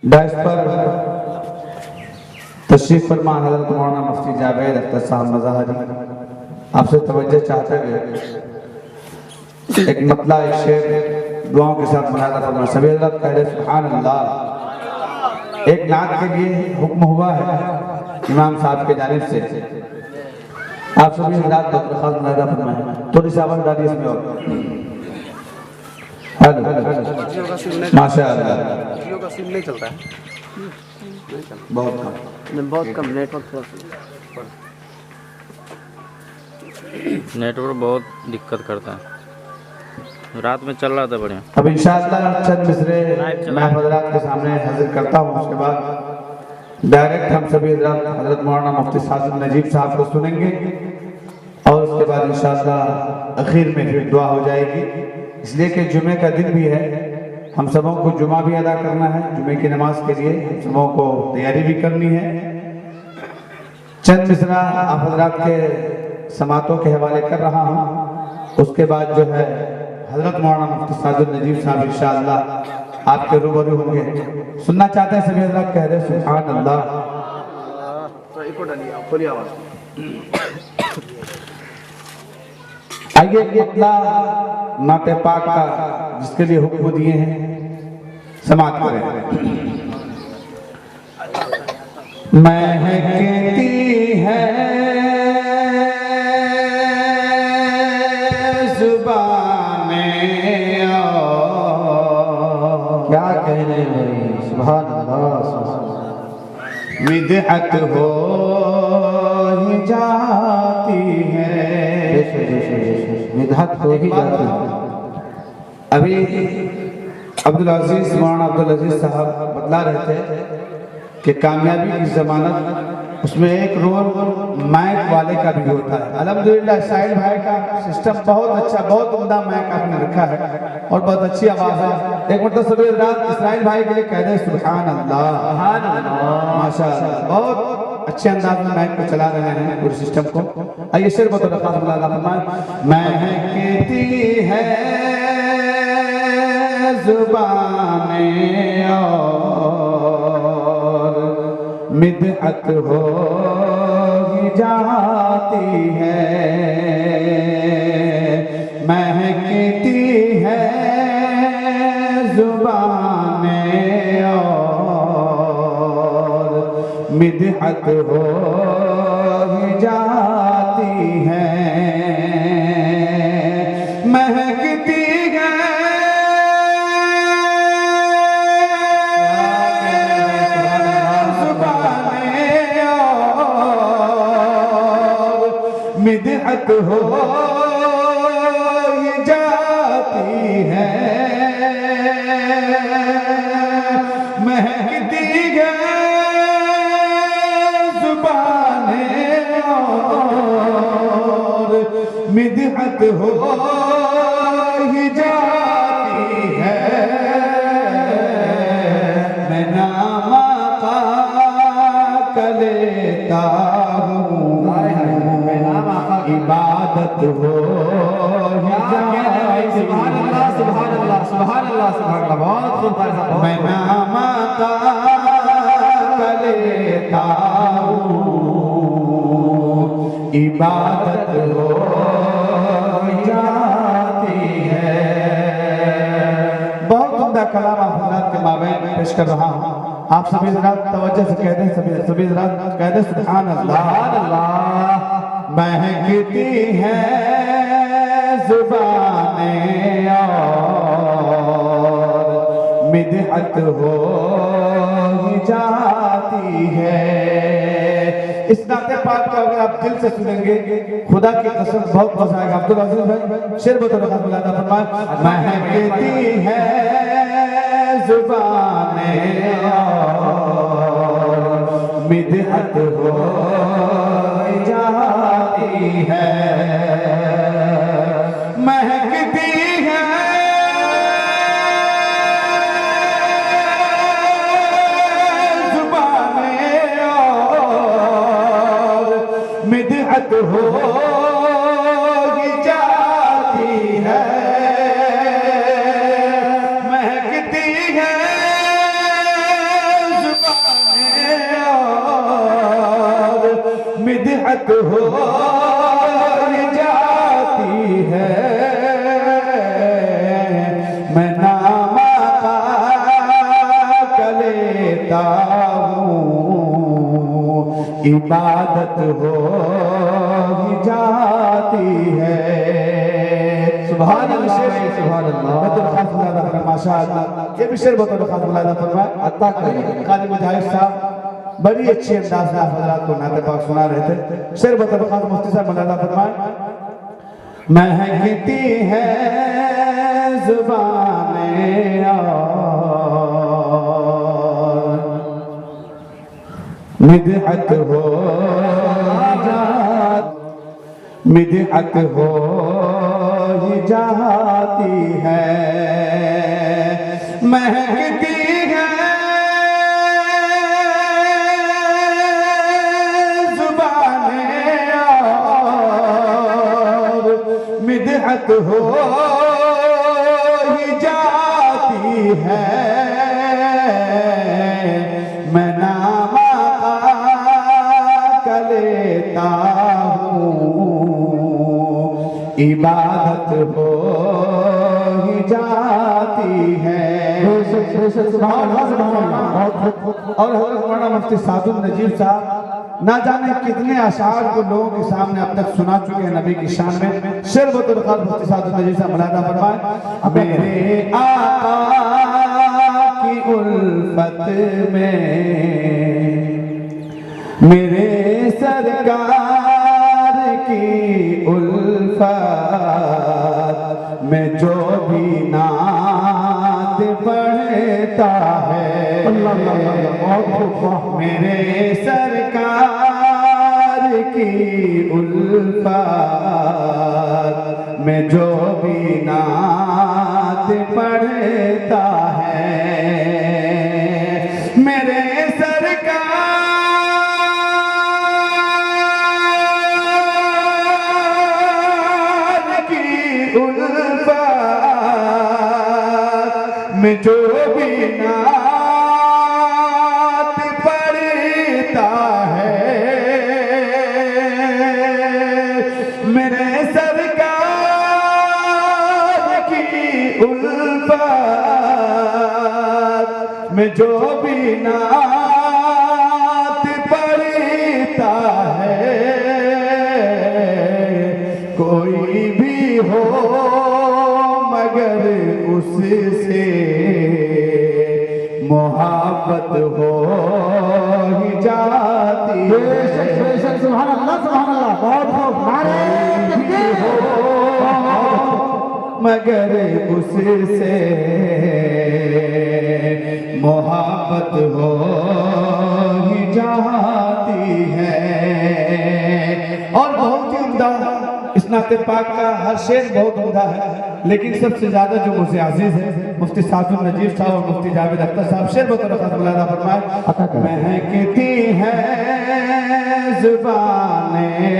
Dice पर तशरीफ फरमा हज़रत मौलाना मुफ्ती जावेद अख्तर साहब मज़ाहरी आपसे तवज्जो चाहते हुए एक मतला एक शेर दुआओं के साथ मुनाज़ा फरमा। सभी हज़रत कह रहे सुभान अल्लाह। एक नात के लिए हुक्म हुआ है इमाम साहब के जानिब से, आप सभी हज़रात बदरखास्त मुनाज़ा फरमाएं। थोड़ी सी आवाज़ डालिए इसमें और हेलो माशाअल्लाह। जियो का सिम नहीं चलता है, बहुत कम नेटवर्क नेटवर्क बहुत दिक्कत करता है। रात में चल रहा था बढ़िया। अब इंशाअल्लाह चंद मिसरे मैं हज़रात के सामने हाजिर करता हूँ, उसके बाद डायरेक्ट हम सभी हज़रत मौलाना मुफ्ती साजिद नजीब साहब को सुनेंगे और उसके बाद इंशाअल्लाह आखिर में फिर दुआ हो जाएगी। इसलिए कि जुमे का दिन भी है, हम सबों को जुमा भी अदा करना है, जुमे की नमाज के लिए हम सबों को तैयारी भी करनी है। चंद मिसरा आप हज़रात के समातों के हवाले कर रहा हूँ, उसके बाद जो है हज़रत मौलाना मुफ्ती साजिद नजीब साहब इंशाअल्लाह आपके रूबरू होंगे। सुनना चाहते हैं सभी हज़रात कह रहे सुभान अल्लाह। आइए मतला नाते पाक का जिसके लिए हुक्म दिए हैं समाप्त करें। महकती है ज़ुबानें और क्या कहने भाई सुभान अल्लाह। मिदहत हो ही जाती है, मिदहत हो ही जाती है। अभी अब्दुल अजीज मौलाना अब्दुल अजीज साहब बतला रहे थे कि कामयाबी की जमानत उसमें एक रोल माइक वाले का भी होता है। अल्हम्दुलिल्लाह साहिल भाई का सिस्टम बहुत अच्छा, बहुत उम्दा माइक आपने रखा है और बहुत अच्छी आवाज़ है। एक मतलब सभी रात इस्राइल भाई के लिए कह दे सुभान अल्लाह माशाअल्लाह। बहुत अच्छे अंदाज में माइक को चला रहे हैं पूरे सिस्टम को। आइए शेर बहुत खास बुला महकती है ज़ुबानें और मिदहत हो ही जाती है। महकती है ज़ुबानें और मिदहत हो ही जाती है। महकती है ज़ुबानें और मिदहत हो ही जाती है। महकती है ज़ुबानें और मिदहत हो ही जाती है। मैं नाम आका का लेता हूँ, इबादत हो ही जाती है। मैं नाम आका का लेता हूँ, इबादत हो जाती है। बहुत उम्दा कलाम आप हज़रात के माबैन पेश कर रहा हूँ। आप सभी हज़रात तवज्जो से कह दें, सभी हज़रात कह दें सुभान अल्लाह। महकती है ज़ुबानें और मिदहत हो ही जाती है। इस नाते पाक को अगर आप दिल से सुनेंगे खुदा की कसम बहुत मजा आएगा। अब्दुल अजीज भाई शेर बुलाना फरमाए। महकती है ज़ुबानें और मिदहत हो जाती है। महकती है ज़ुबानें और मिदहत हो जाती है। महकती है मिदहत हो जाती है, मैं नाम का लेता हूँ, इबादत हो जाती है। सुभान अल्लाह, सुभान अल्लाह। माशाअल्लाह, ये भी शेर बतौर खास मुलाहिजा फरमाए अता काजी मुजाहिद साहब बड़ी अच्छी अंदाज में हजरात को नाते पाक सुना रहे थे। शेर बतौर खास मुफ्ती साहब मुलाहिजा फरमाए, महकती है जुबानें और मिदहत हो मिदहत हो जाती है, महकती है जुबानें और मिदहत हो जाती है, मैं नाम का लेता इबादत हो जाती है। और हज़रत मौलाना मुफ्ती सादुल नजीब साहब ना जाने कितने अशार को लोगों के सामने अब तक सुना चुके हैं नबी की शान में। शेर बतौर खास मुफ्ती सादुल नजीब साहब मुलाहिजा फरमाए, मेरे आका की उल्फत में, मेरे सरकार की उल्फत में जो भी नात पढ़ता है, मेरे सरकार की उल्फत में जो भी नात पढ़ता है, मेरे में जो भी नात पढ़ता है, मेरे सरकार की उल्फत में जो भी नात पढ़ता है, कोई भी हो मगर उससे मोहब्बत हो ही जाती है। सुभान अल्लाह, सुभान अल्लाह। बहुत खूब, नारे तकबीर हो मगर उससे मोहब्बत हो ही जाती है। और बहुत ही उम्दा इस नाते पाक का हर शेर बहुत उम्दा है, लेकिन सबसे ज्यादा जो मुझे अजीज है मुफ्ती सादुल नजीब साहब और मुफ्ती जावेद अख्तर साहब शेर बतौर खास मुलाहिजा फरमाए, महकती है जुबानें